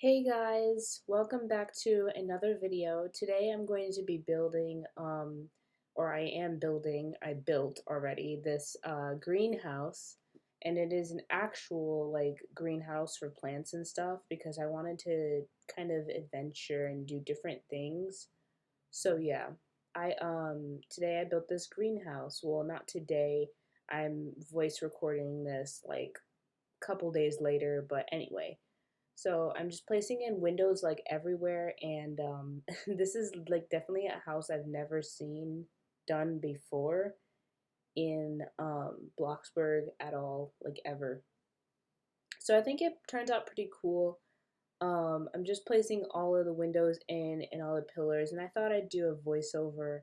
Hey guys, welcome back to another video. Today I'm going to be building, or I am building, I built already this greenhouse, and it is an actual like greenhouse for plants and stuff because I wanted to kind of adventure and do different things. So yeah, today I built this greenhouse. Well, not today. I'm voice recording this like a couple days later, but anyway. So I'm just placing in windows like everywhere, and this is like definitely a house I've never seen done before in Bloxburg at all, like ever. So I think it turns out pretty cool. I'm just placing all of the windows in and all the pillars, and I thought I'd do a voiceover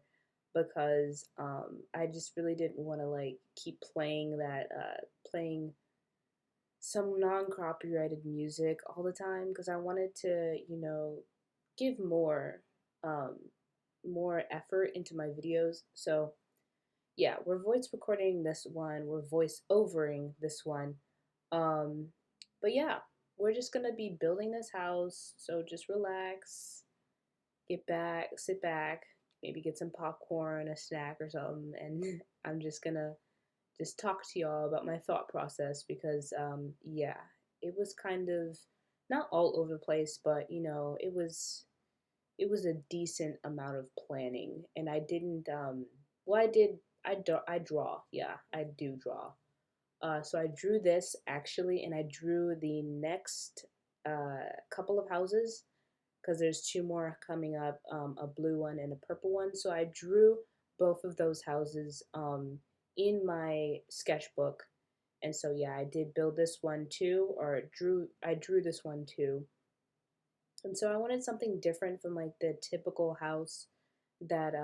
because I just really didn't want to like keep playing playing some non-copyrighted music all the time because I wanted to, give um, more effort into my videos. So yeah, we're voice recording this one, we're voice overing this one. Um, but yeah, we're just gonna be building this house. So just relax, sit back, maybe get some popcorn, a snack or something, and I'm just gonna just talk to y'all about my thought process because yeah, it was kind of not all over the place, but it was a decent amount of planning, and I didn't well I did I draw, yeah, I do draw. So I drew this actually, and I drew the next couple of houses because there's two more coming up, a blue one and a purple one. So I drew both of those houses in my sketchbook, and so yeah, I did build this one too, or I drew this one too. And so I wanted something different from like the typical house that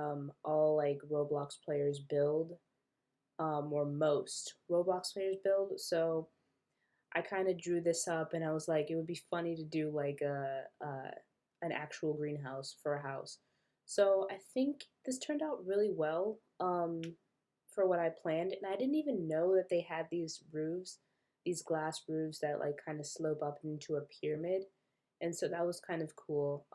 all like Roblox players build, or most Roblox players build. So I kind of drew this up, and I was like, it would be funny to do like an actual greenhouse for a house. So I think this turned out really well for what I planned, and I didn't even know that they had these roofs, these glass roofs that like kind of slope up into a pyramid, and so that was kind of cool.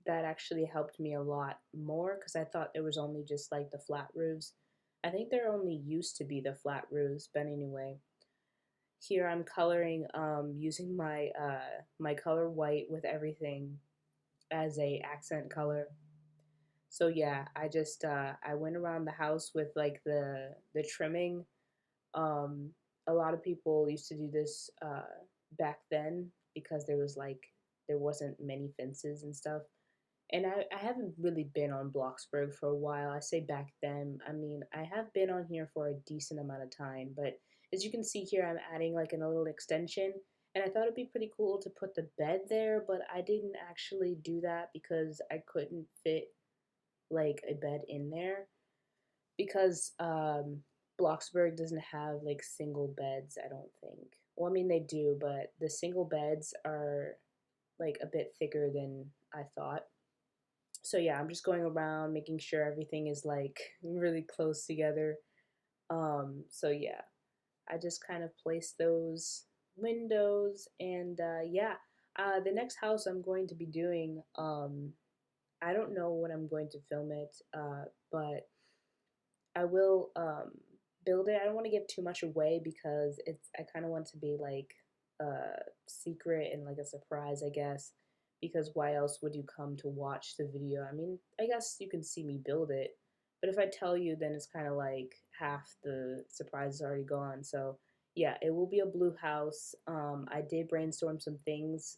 That actually helped me a lot more because I thought there was only just like the flat roofs. I think there only used to be the flat roofs, but anyway. Here I'm coloring using my color white with everything as a accent color. So yeah, I went around the house with like the trimming. Um, a lot of people used to do this back then because there wasn't many fences and stuff. And I haven't really been on Bloxburg for a while. I say back then. I mean, I have been on here for a decent amount of time, but as you can see here, I'm adding like a little extension, and I thought it'd be pretty cool to put the bed there, but I didn't actually do that because I couldn't fit like a bed in there because Bloxburg doesn't have like single beds, I don't think. Well, I mean they do, but the single beds are like a bit thicker than I thought. So yeah, I'm just going around making sure everything is like really close together. So yeah, I just kind of place those windows, and yeah, the next house I'm going to be doing, I don't know when I'm going to film it, but I will build it. I don't want to give too much away because I kind of want to be like secret and like a surprise, I guess. Because why else would you come to watch the video? I mean, I guess you can see me build it, but if I tell you, then it's kind of like half the surprise is already gone. So yeah, it will be a blue house. I did brainstorm some things,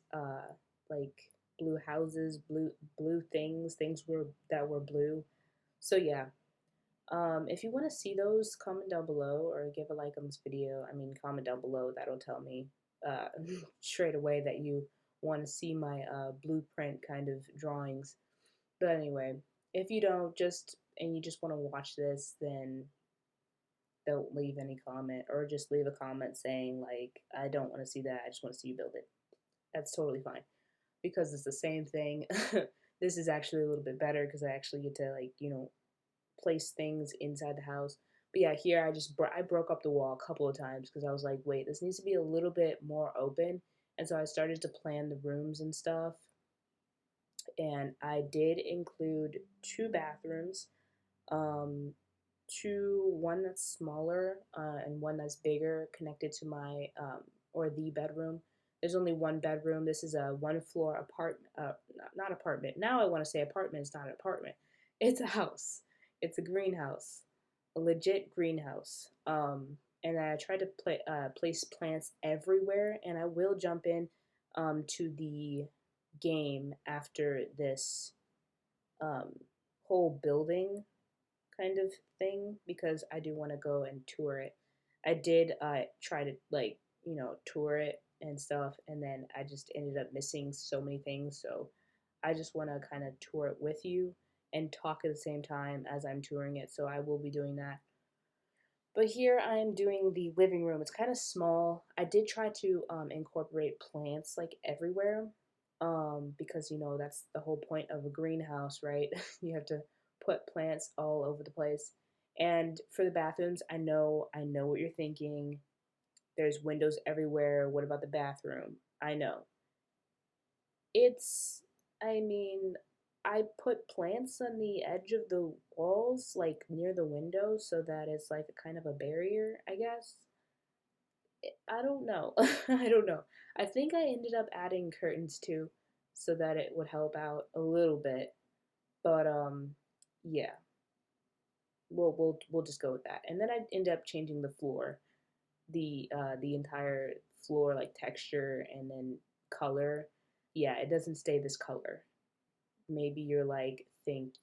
like blue houses, blue things were that were blue. So yeah, if you want to see those, comment down below or give a like on this video. I mean, comment down below. That'll tell me uh, straight away that you want to see my blueprint kind of drawings. But anyway, if you don't, and you just want to watch this, then don't leave any comment or just leave a comment saying like, I don't want to see that. I just want to see you build it. That's totally fine because it's the same thing. This is actually a little bit better because I actually get to like, place things inside the house. But yeah, here I broke up the wall a couple of times because I was like, wait, this needs to be a little bit more open. And so I started to plan the rooms and stuff. And I did include two bathrooms, um, one that's smaller and one that's bigger, connected to my or the bedroom. There's only one bedroom. This is a one floor apartment, not apartment. Now I want to say apartment. It's not an apartment. It's a house. It's a greenhouse, a legit greenhouse. And I tried to place plants everywhere, and I will jump in to the game after this um, whole building kind of thing because I do want to go and tour it. I did try to tour it and stuff, and then I just ended up missing so many things. So I just want to kind of tour it with you and talk at the same time as I'm touring it. So I will be doing that. But here I am doing the living room. It's kind of small. I did try to incorporate plants like everywhere because that's the whole point of a greenhouse, right? You have to put plants all over the place. And for the bathrooms, I know what you're thinking. There's windows everywhere. What about the bathroom? I know. It's, I mean, I put plants on the edge of the walls, like near the window, so that it's like a kind of a barrier, I guess. I don't know. I don't know. I think I ended up adding curtains too, so that it would help out a little bit. But yeah, we'll just go with that. And then I end up changing the floor, the entire floor, like texture and then color. Yeah, it doesn't stay this color. Maybe you're like, thank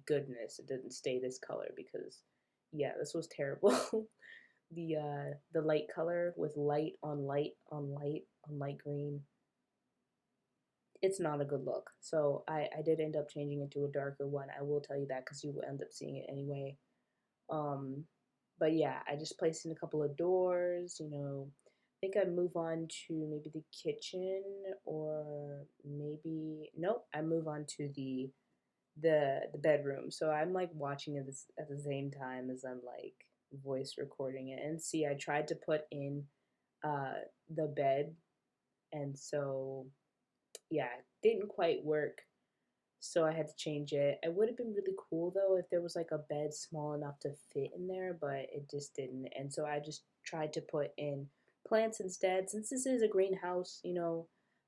goodness it didn't stay this color because yeah, this was terrible. The light color with light on light on light on light green, it's not a good look. So I did end up changing it to a darker one. I will tell you that because you will end up seeing it anyway. Um, but yeah, I just placed in a couple of doors. I think I move on to maybe the kitchen or maybe nope. I move on to the bedroom. So I'm like watching it at the same time as I'm like voice recording it. And see, I tried to put in uh the bed, and so yeah, it didn't quite work. So I had to change it. It would have been really cool though if there was like a bed small enough to fit in there, but it just didn't. And so I just tried to put in plants instead. Since this is a greenhouse,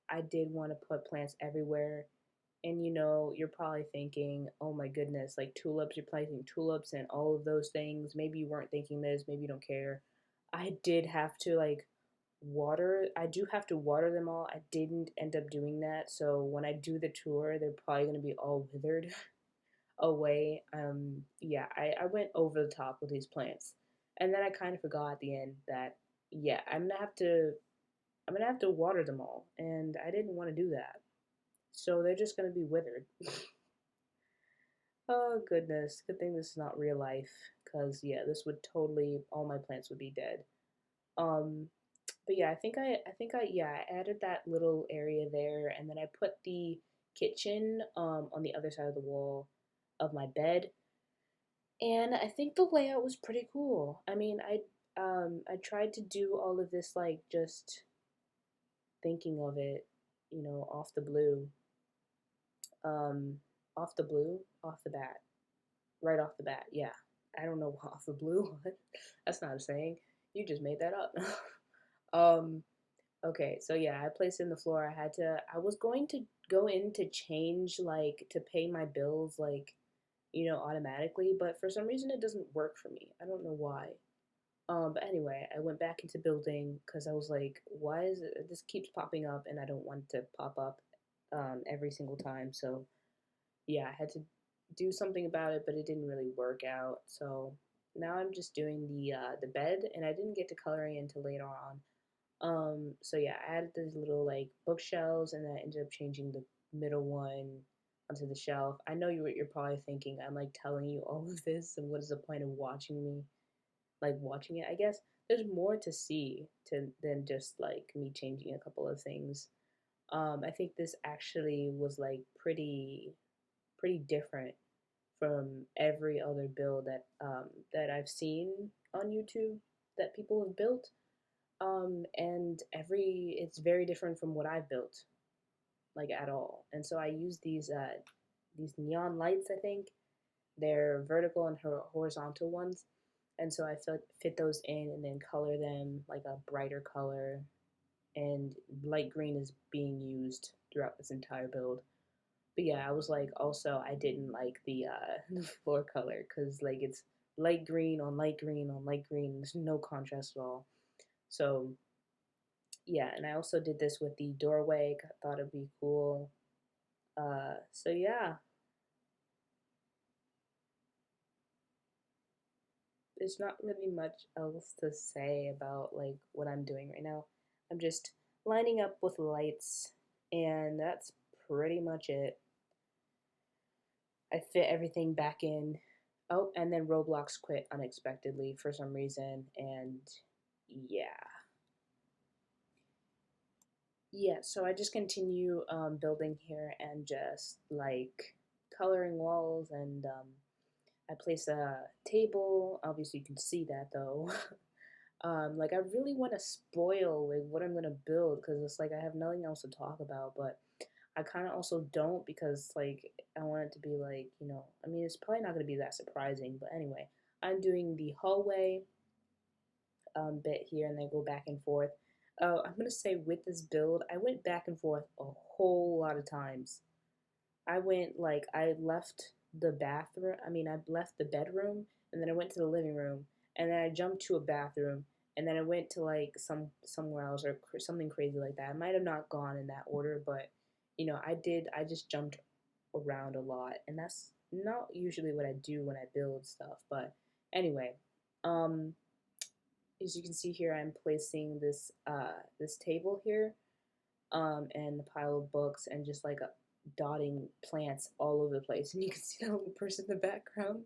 I did want to put plants everywhere. And you're probably thinking, oh my goodness, like tulips, you're planting tulips and all of those things. Maybe you weren't thinking this, maybe you don't care. I did have to like I do have to water them all. I didn't end up doing that. So when I do the tour, they're probably going to be all withered away. Yeah, I went over the top with these plants. And then I kind of forgot at the end that, yeah, I'm gonna have to water them all. And I didn't want to do that. So they're just gonna be withered. Oh goodness, good thing this is not real life, cause yeah, this would totally all my plants would be dead. Um, but yeah, I added that little area there, and then I put the kitchen on the other side of the wall of my bed, and I think the layout was pretty cool. I mean, I tried to do all of this like just thinking of it, off the blue, um, off the bat. Right off the bat. Yeah. I don't know off the blue. That's not a saying. You just made that up. um okay, so yeah, I placed in the floor. I was going to go in to change like to pay my bills like automatically, but for some reason it doesn't work for me. I don't know why. But anyway, I went back into building because I was like, why is it this keeps popping up and I don't want it to pop up every single time. So yeah, I had to do something about it, but it didn't really work out. So now I'm just doing the bed, and I didn't get to coloring until later on. So yeah, I added these little like bookshelves, and then I ended up changing the middle one onto the shelf. I know you're probably thinking I'm like telling you all of this, and what is the point of watching me like watching it? I guess there's more to see to than just like me changing a couple of things. I think this actually was like pretty different from every other build that I've seen on YouTube that people have built. And it's very different from what I've built, like at all. And so I use these neon lights, I think. They're vertical and horizontal ones. And so I fit those in and then color them like a brighter color. And light green is being used throughout this entire build. But yeah, I was like, also I didn't like the floor color because like it's light green on light green on light green. There's no contrast at all. So yeah, and I also did this with the doorway. Thought it'd be cool. So yeah, there's not really much else to say about like what I'm doing right now. I'm just lining up with lights, and that's pretty much it. I fit everything back in. Oh, and then Roblox quit unexpectedly for some reason, and yeah. Yeah, so I just continue building here and just like coloring walls and I place a table. Obviously, you can see that though. Like I really want to spoil like what I'm gonna build because it's like I have nothing else to talk about, but I kind of also don't because like I want it to be like I mean it's probably not gonna be that surprising, but anyway, I'm doing the hallway bit here and then go back and forth. I'm gonna say with this build, I went back and forth a whole lot of times. I left the bathroom. I mean, I left the bedroom, and then I went to the living room, and then I jumped to a bathroom, and then I went to like somewhere else or something crazy like that. I might have not gone in that order, but I did. I just jumped around a lot, and that's not usually what I do when I build stuff. But anyway, um, as you can see here, I'm placing this table here, and a pile of books and just like dotting plants all over the place. And you can see that little person in the background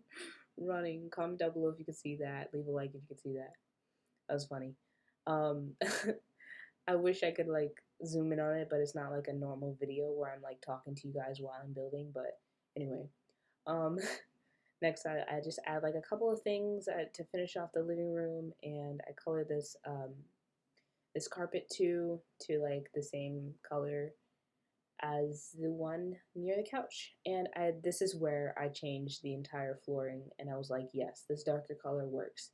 running. Comment down below if you can see that. Leave a like if you can see that. That was funny. Um, I wish I could like zoom in on it, but it's not like a normal video where I'm like talking to you guys while I'm building. But anyway, um, next I just add like a couple of things to finish off the living room, and I color this carpet to like the same color as the one near the couch. And this is where I changed the entire flooring, and I was like, yes, this darker color works.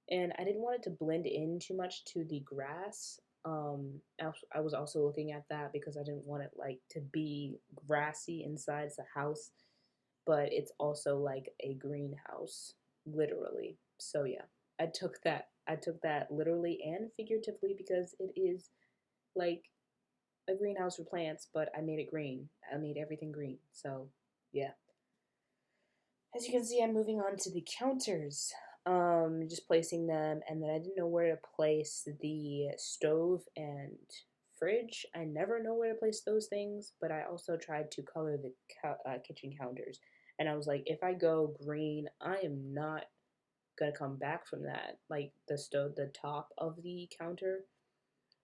And I didn't want it to blend in too much to the grass. I was also looking at that because I didn't want it like to be grassy inside the house, but it's also like a greenhouse, literally. So yeah, I took that literally and figuratively because it is like a greenhouse for plants, but I made it green. I made everything green. So yeah. As you can see, I'm moving on to the counters. Just placing them, and then I didn't know where to place the stove and fridge. I never know where to place those things, but I also tried to color the kitchen counters. And I was like, if I go green, I am not gonna come back from that. Like the top of the counter.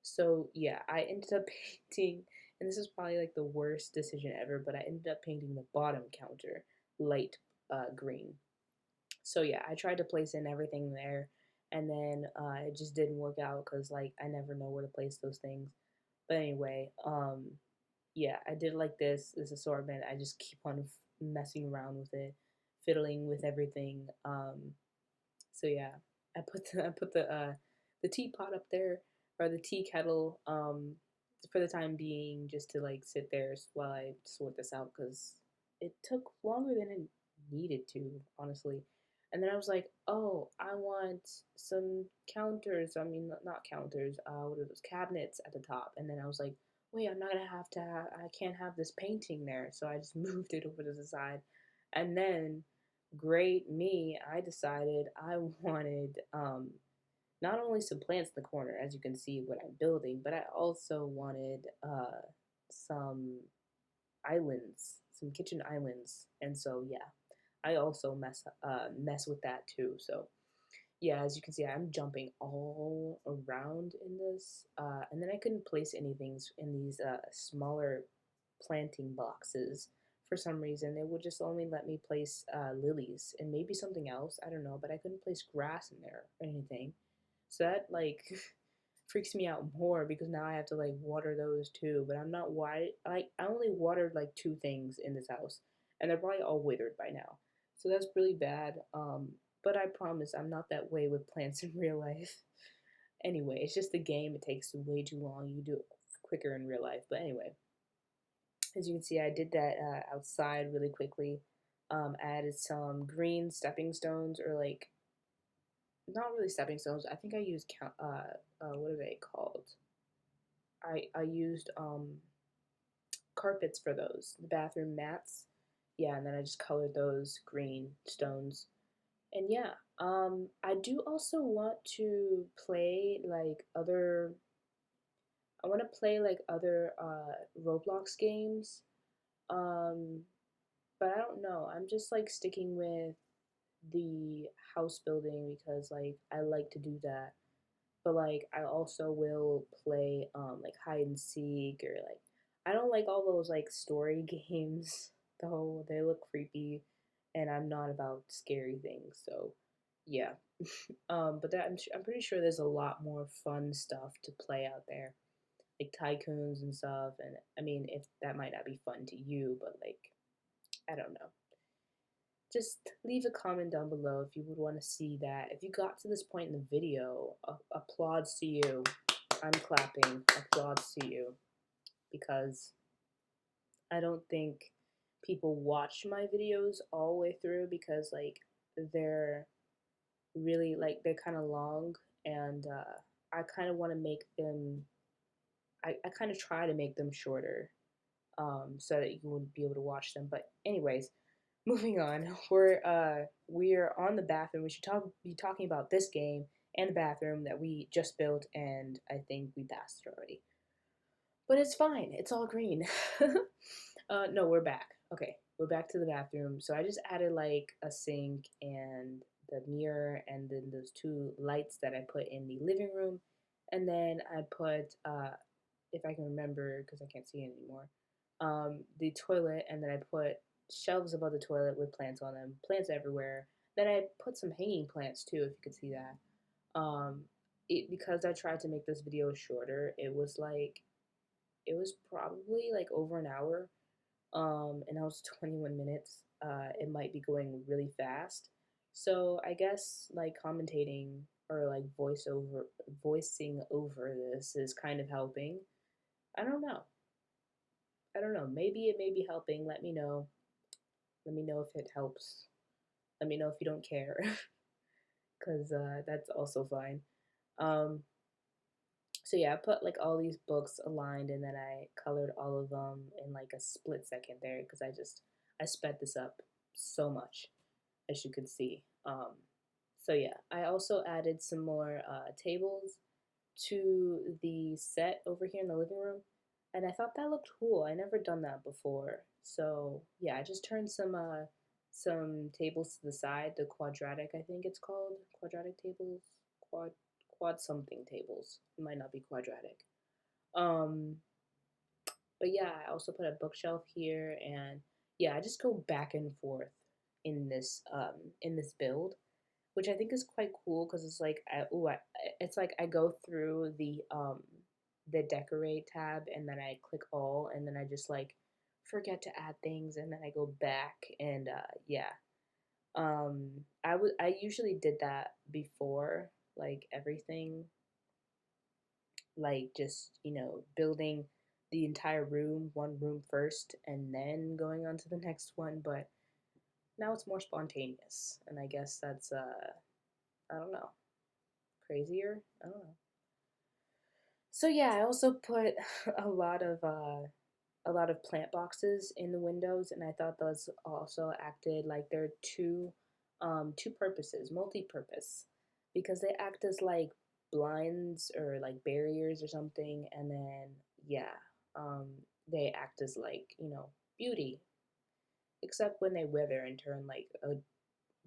So yeah, I ended up painting, and this is probably like the worst decision ever, but I ended up painting the bottom counter light green. So yeah, I tried to place in everything there, and then it just didn't work out because like I never know where to place those things. But anyway, yeah, I did like this assortment. I just keep on messing around with it, fiddling with everything. So yeah, I put the teapot up there or the tea kettle for the time being just to like sit there while I sort this out because it took longer than it needed to, honestly. And then I was like, oh, I want some counters. I mean, not counters. What are those cabinets at the top? And then I was like, wait, I'm not gonna have to. I can't have this painting there. So I just moved it over to the side, and then great me, I decided I wanted not only some plants in the corner, as you can see what I'm building, but I also wanted some islands, some kitchen islands, and so yeah, I also mess with that too. So yeah, as you can see, I'm jumping all around in this, and then I couldn't place anything in these smaller planting boxes for some reason. They would just only let me place lilies and maybe something else. I don't know, but I couldn't place grass in there or anything. So that like freaks me out more because now I have to like water those too. But I'm not why like I only watered like two things in this house, and they're probably all withered by now. So that's really bad. But I promise I'm not that way with plants in real life. Anyway, it's just the game. It takes way too long. You do it quicker in real life. But anyway, as you can see, I did that outside really quickly. Added some green stepping stones, or like not really stepping stones. I think I used what are they called? I used carpets for those, the bathroom mats. Yeah, and then I just colored those green stones. And yeah, I do also want to play like other. I want to play like other Roblox games. Um, but I don't know. I'm just like sticking with the house building because like I like to do that. But like I also will play like hide and seek, or like I don't like all those like story games though. They look creepy and I'm not about scary things. So yeah. But that I'm pretty sure there's a lot more fun stuff to play out there. Like tycoons and stuff, and I mean if that might not be fun to you, but like I don't know. Just leave a comment down below if you would want to see that. If you got to this point in the video, applauds to you. I'm clapping. Applauds to you. Because I don't think people watch my videos all the way through because, like, they're really, like, they're kind of long. And I kind of want to make them, I kind of try to make them shorter so that you would be able to watch them. But, anyways, moving on, we're on the bathroom. We should be talking about this game and the bathroom that we just built, and I think we passed it already. But it's fine. It's all green. No, we're back. Okay, we're back to the bathroom. So I just added like a sink and the mirror, and then those two lights that I put in the living room, and then I put if I can remember because I can't see it anymore, the toilet, and then I put shelves above the toilet with plants on them, plants everywhere. Then I put some hanging plants too, if you could see that. Um, because I tried to make this video shorter, it was probably like over an hour, and that was 21 minutes. It might be going really fast, so I guess like commentating or like voicing over this is kind of helping. I don't know. I don't know. Maybe it may be helping. Let me know. Let me know if it helps. Let me know if you don't care, because that's also fine. Um, so yeah, I put like all these books aligned, and then I colored all of them in like a split second there because I sped this up so much, as you could see. So yeah, I also added some more tables to the set over here in the living room, and I thought that looked cool. I never done that before. So yeah, I just turned some tables to the side, the quadratic, I think it's called, quadratic tables, quad something tables. It might not be quadratic. Um, but yeah, I also put a bookshelf here, and yeah, I just go back and forth in this build, which I think is quite cool because it's like it's like I go through the decorate tab, and then I click all, and then I just like forget to add things, and then I go back, and yeah. I usually did that before, like everything, like just building the entire room, one room first, and then going on to the next one. But now it's more spontaneous, and I guess that's I don't know, crazier. I don't know. So yeah, I also put a lot of plant boxes in the windows, and I thought those also acted like they're two purposes, multi-purpose, because they act as like blinds or like barriers or something, and then yeah, um, they act as like beauty, except when they wither and turn like a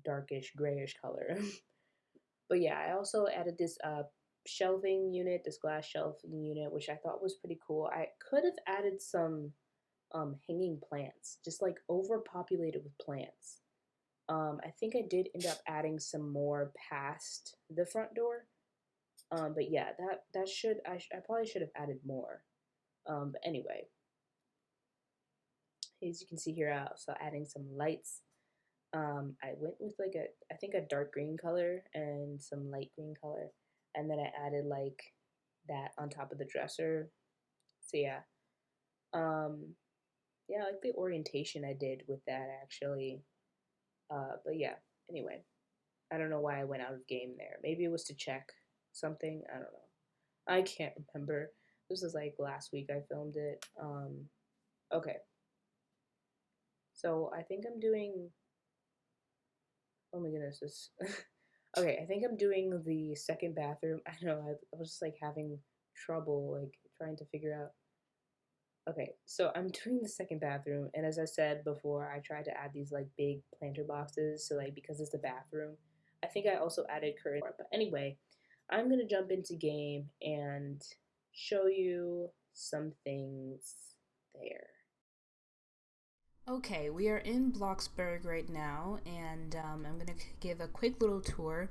darkish grayish color. But yeah, I also added this shelving unit, this glass shelving unit, which I thought was pretty cool. I could have added some hanging plants, just like overpopulated with plants. I think I did end up adding some more past the front door, But yeah, that should I probably should have added more. But anyway, as you can see here, I also adding some lights. I went with like I think a dark green color and some light green color, and then I added like that on top of the dresser. So yeah, um, yeah, I like the orientation I did with that actually. But yeah, anyway, I don't know why I went out of game there. Maybe it was to check something. I don't know. I can't remember. This was like last week I filmed it. Okay, so I think I'm doing. Oh my goodness, this. Okay, I think I'm doing the second bathroom. I know I was just like having trouble like trying to figure out. Okay, so I'm doing the second bathroom, and as I said before, I tried to add these like big planter boxes. So like because it's the bathroom, I think I also added curtains. But anyway, I'm gonna jump into game and show you some things there. Okay, we are in Bloxburg right now, and I'm gonna give a quick little tour.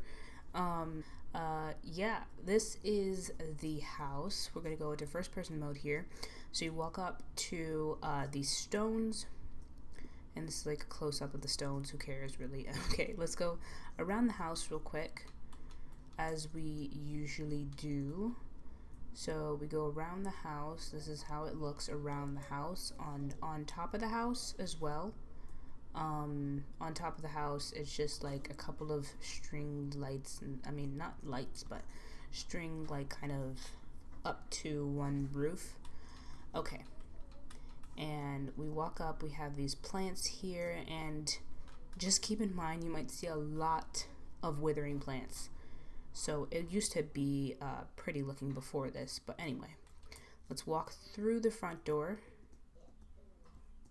Yeah, this is the house. We're gonna go into first person mode here. So you walk up to these stones, and this is like a close up of the stones. Who cares, really? Okay, let's go around the house real quick, as we usually do. So we go around the house. This is how it looks around the house. On top of the house as well. On top of the house, it's just like a couple of stringed lights. And, I mean, not lights, but string like kind of up to one roof. Okay. And we walk up. We have these plants here, and just keep in mind you might see a lot of withering plants. So it used to be pretty looking before this, but anyway, let's walk through the front door,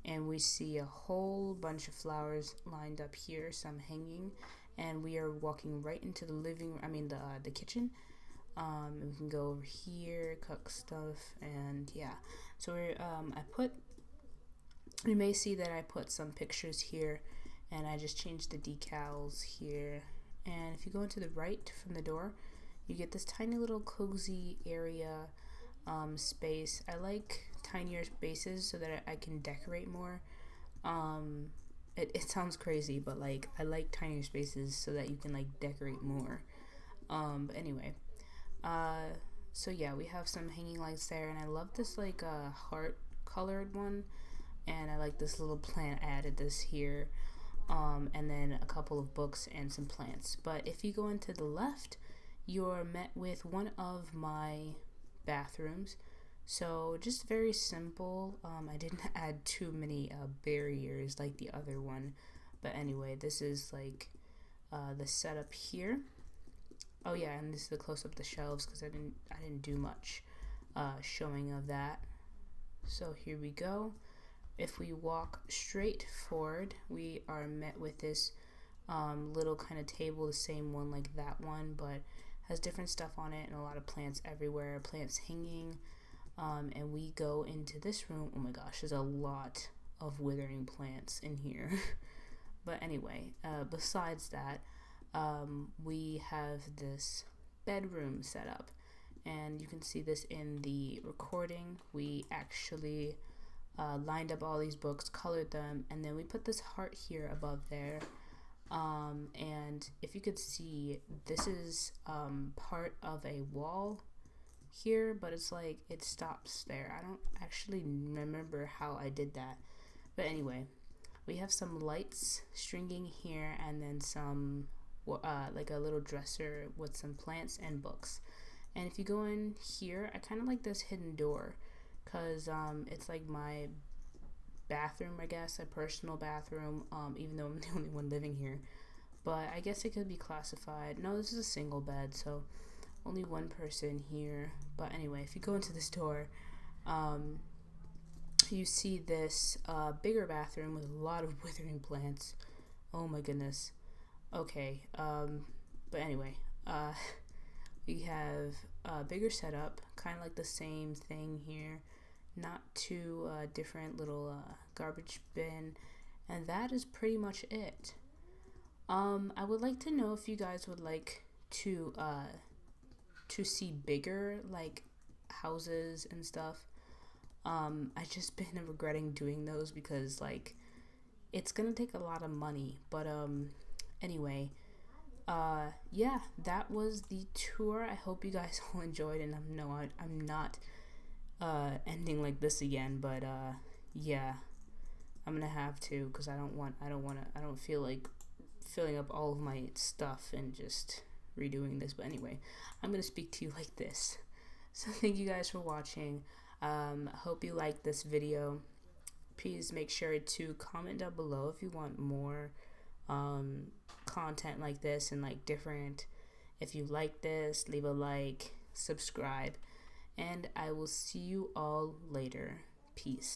and we see a whole bunch of flowers lined up here, some hanging, and we are walking right into the living. I mean the kitchen. We can go over here, cook stuff, and yeah. So we're you may see that I put some pictures here, and I just changed the decals here. And if you go into the right from the door, you get this tiny little cozy area space. I like tinier spaces so that I can decorate more. It sounds crazy, but like I like tinier spaces so that you can like decorate more. But anyway, uh, so yeah, we have some hanging lights there, and I love this like heart colored one, and I like this little plant. I added this here. And then a couple of books and some plants. But if you go into the left, you're met with one of my bathrooms. So just very simple. I didn't add too many barriers like the other one. But anyway, this is like the setup here. Oh yeah, and this is the close up the shelves because I didn't do much showing of that. So here we go. If we walk straight forward, we are met with this little kind of table, the same one like that one, but has different stuff on it and a lot of plants everywhere, plants hanging. And we go into this room. Oh my gosh, there's a lot of withering plants in here. But anyway, besides that, we have this bedroom set up. And you can see this in the recording. We actually lined up all these books, colored them, and then we put this heart here above there. And if you could see, this is part of a wall here, but it's like it stops there. I don't actually remember how I did that. But anyway, we have some lights stringing here, and then some like a little dresser with some plants and books. And if you go in here, I kind of like this hidden door because it's like my bathroom, I guess, a personal bathroom, even though I'm the only one living here. But I guess it could be classified. No, this is a single bed, so only one person here. But anyway, if you go into this door, you see this bigger bathroom with a lot of withering plants. Oh my goodness. Okay, but anyway, we have a bigger setup, kind of like the same thing here. Not too different, little garbage bin, and that is pretty much it. I would like to know if you guys would like to to see bigger like houses and stuff. I just been regretting doing those because like it's gonna take a lot of money. But anyway, yeah, that was the tour. I hope you guys all enjoyed, and I'm not ending like this again, but yeah, I'm gonna have to because I don't feel like filling up all of my stuff and just redoing this. But anyway, I'm gonna speak to you like this. So thank you guys for watching. Hope you liked this video. Please make sure to comment down below if you want more content like this and like different. If you like this, leave a like, subscribe, and I will see you all later. Peace.